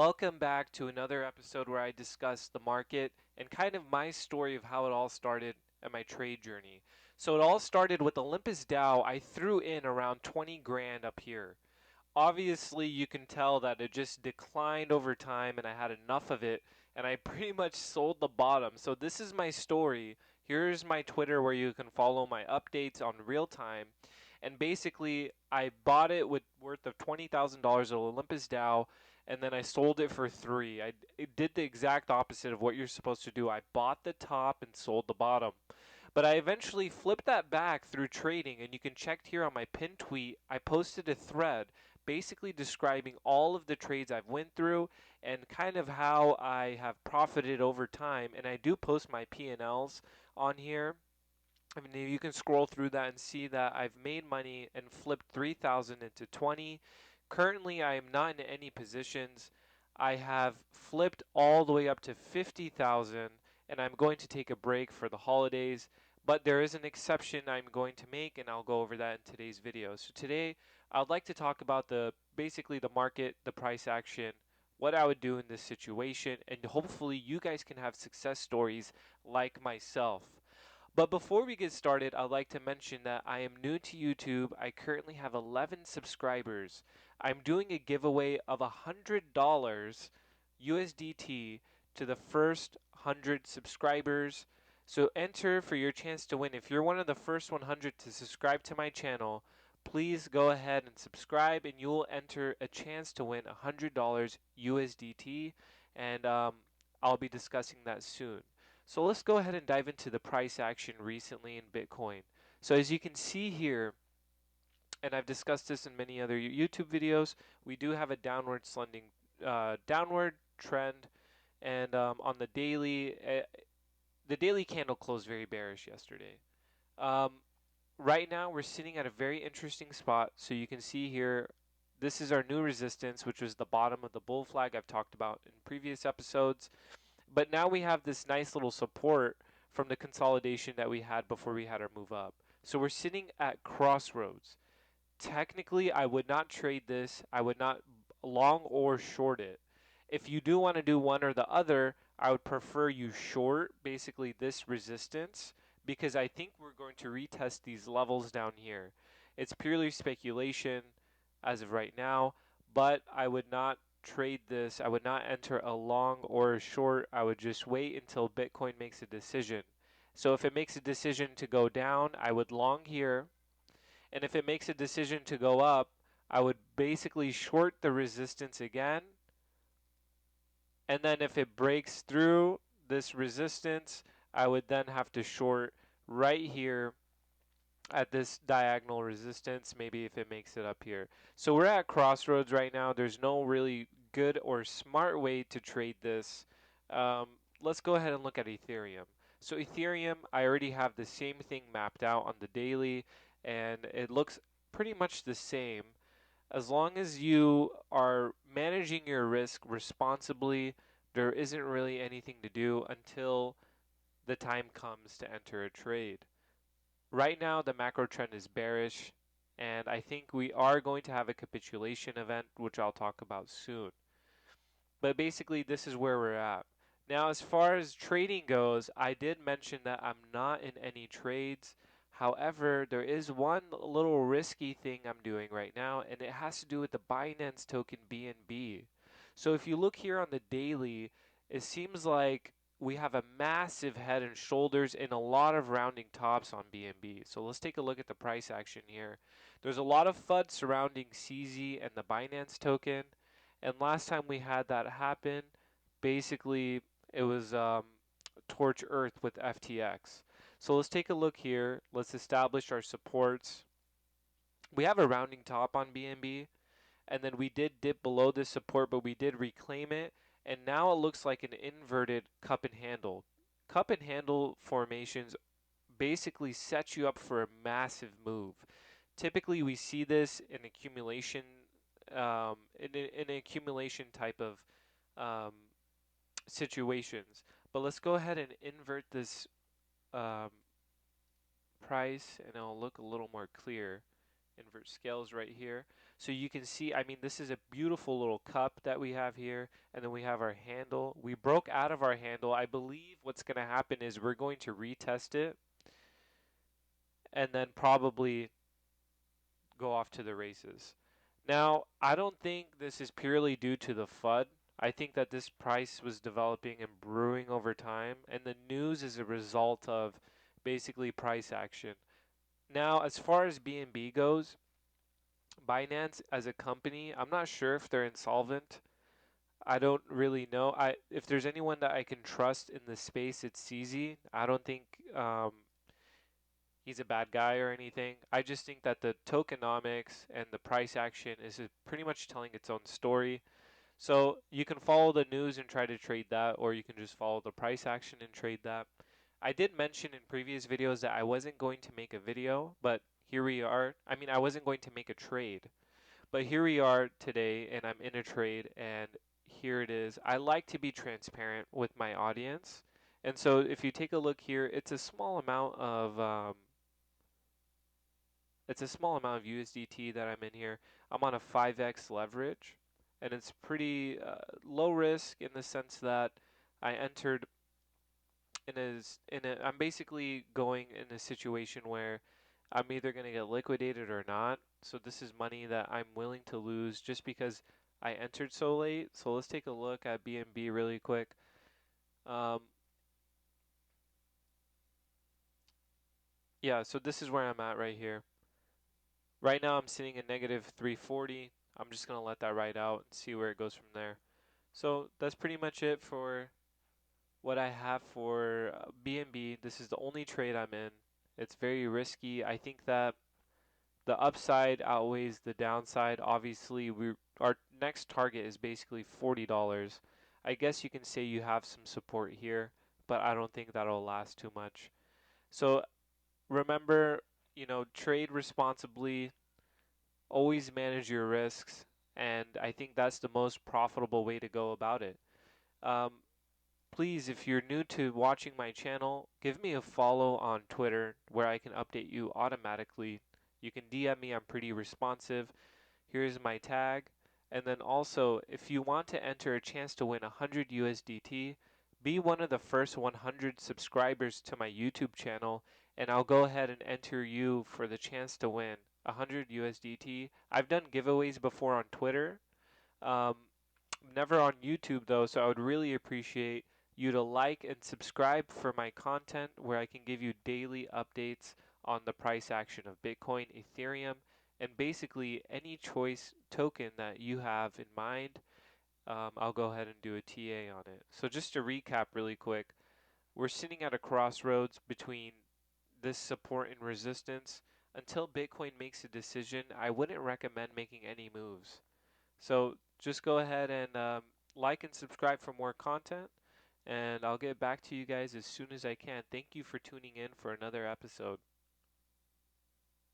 Welcome back to another episode where I discuss the market and kind of my story of how it all started and my trade journey. So it all started with Olympus Dow. I threw in around 20 grand up here. Obviously, you can tell that it just declined over time and I had enough of it and I pretty much sold the bottom. So this is my story. Here's my Twitter where you can follow my updates on real time. And basically, I bought it with worth of $20,000 at Olympus Dow, and then I sold it for three. It did the exact opposite of what you're supposed to do. I bought the top and sold the bottom. But I eventually flipped that back through trading, and you can check here on my pinned tweet. I posted a thread basically describing all of the trades I've went through and kind of how I have profited over time. And I do post my P&Ls on here. I mean, you can scroll through that and see that I've made money and flipped 3,000 into 20. Currently, I am not in any positions. I have flipped all the way up to 50,000, and I'm going to take a break for the holidays. But there is an exception I'm going to make, and I'll go over that in today's video. So today, I'd like to talk about the basically the market, the price action, what I would do in this situation, and hopefully you guys can have success stories like myself. But before we get started, I'd like to mention that I am new to YouTube. I currently have 11 subscribers. I'm doing a giveaway of $100 USDT to the first 100 subscribers. So enter for your chance to win. If you're one of the first 100 to subscribe to my channel, please go ahead and subscribe and you'll enter a chance to win $100 USDT. And I'll be discussing that soon. So let's go ahead and dive into the price action recently in Bitcoin. So as you can see here, and I've discussed this in many other YouTube videos, we do have a downward trend, and on the daily candle closed very bearish yesterday. Um, right now, we're sitting at a very interesting spot. So you can see here, this is our new resistance, which was the bottom of the bull flag I've talked about in previous episodes. But now we have this nice little support from the consolidation that we had before we had our move up. So we're sitting at crossroads. Technically, I would not trade this. I would not long or short it. If you do want to do one or the other, I would prefer you short basically this resistance because I think we're going to retest these levels down here. It's purely speculation as of right now, but I would not trade this. I would not enter a long or a short. I would just wait until Bitcoin makes a decision. So if it makes a decision to go down, I would long here. And if it makes a decision to go up, I would basically short the resistance again. And then if it breaks through this resistance, I would then have to short right here at this diagonal resistance, maybe if it makes it up here. So we're at crossroads right now. There's no really good or smart way to trade this. Um, let's go ahead and look at Ethereum. So Ethereum, I already have the same thing mapped out on the daily, and it looks pretty much the same. As long as you are managing your risk responsibly, there isn't really anything to do until the time comes to enter a trade. Right now, the macro trend is bearish, and I think we are going to have a capitulation event, which I'll talk about soon. But basically, this is where we're at. Now, as far as trading goes, I did mention that I'm not in any trades. However, there is one little risky thing I'm doing right now, and it has to do with the Binance token BNB. So if you look here on the daily, it seems like we have a massive head and shoulders and a lot of rounding tops on BNB. So let's take a look at the price action here. There's a lot of FUD surrounding CZ and the Binance token. And last time we had that happen, basically it was Torch Earth with FTX. So let's take a look here. Let's establish our supports. We have a rounding top on BNB, and then we did dip below this support, but we did reclaim it. And now it looks like an inverted cup and handle. Cup and handle formations basically set you up for a massive move. Typically, we see this in accumulation, in an accumulation type of um, situations. But let's go ahead and invert this um, price, and it'll look a little more clear. Invert scales right here. So you can see, I mean, this is a beautiful little cup that we have here, and then we have our handle. We broke out of our handle. I believe what's going to happen is we're going to retest it and then probably go off to the races. Now, I don't think this is purely due to the FUD. I think that this price was developing and brewing over time, and the news is a result of basically price action. Now, as far as BNB goes, Binance as a company, I'm not sure if they're insolvent. I don't really know. If there's anyone that I can trust in the space, it's CZ. I don't think he's a bad guy or anything. I just think that the tokenomics and the price action is pretty much telling its own story. So you can follow the news and try to trade that, or you can just follow the price action and trade that. I did mention in previous videos that I wasn't going to make a video, but here we are. I mean, I wasn't going to make a trade, but here we are today, and I'm in a trade, and here it is. I like to be transparent with my audience. And so if you take a look here, it's a small amount of USDT that I'm in here. I'm on a 5x leverage, and it's pretty low risk in the sense that I entered I'm basically going in a situation where I'm either going to get liquidated or not. So this is money that I'm willing to lose just because I entered so late. So let's take a look at BNB really quick. Um, yeah, so this is where I'm at right here. Right now I'm sitting at negative 340. I'm just going to let that ride out and see where it goes from there. So that's pretty much it for what I have for BNB. This is the only trade I'm in. It's very risky. I think that the upside outweighs the downside. Obviously, our next target is basically $40. I guess you can say you have some support here, but I don't think that'll last too much. So remember, trade responsibly, always manage your risks, and I think that's the most profitable way to go about it. Um, Please, if you're new to watching my channel, give me a follow on Twitter where I can update you automatically. You can DM me, I'm pretty responsive. Here's my tag. And then also, if you want to enter a chance to win 100 USDT, be one of the first 100 subscribers to my YouTube channel, and I'll go ahead and enter you for the chance to win 100 USDT. I've done giveaways before on Twitter. Um, Never on YouTube though, so I would really appreciate you to like and subscribe for my content where I can give you daily updates on the price action of Bitcoin, Ethereum, and basically any choice token that you have in mind. I'll go ahead and do a TA on it. So just to recap really quick, we're sitting at a crossroads between this support and resistance. Until Bitcoin makes a decision, I wouldn't recommend making any moves. So just go ahead and like and subscribe for more content, and I'll get back to you guys as soon as I can. Thank you for tuning in for another episode.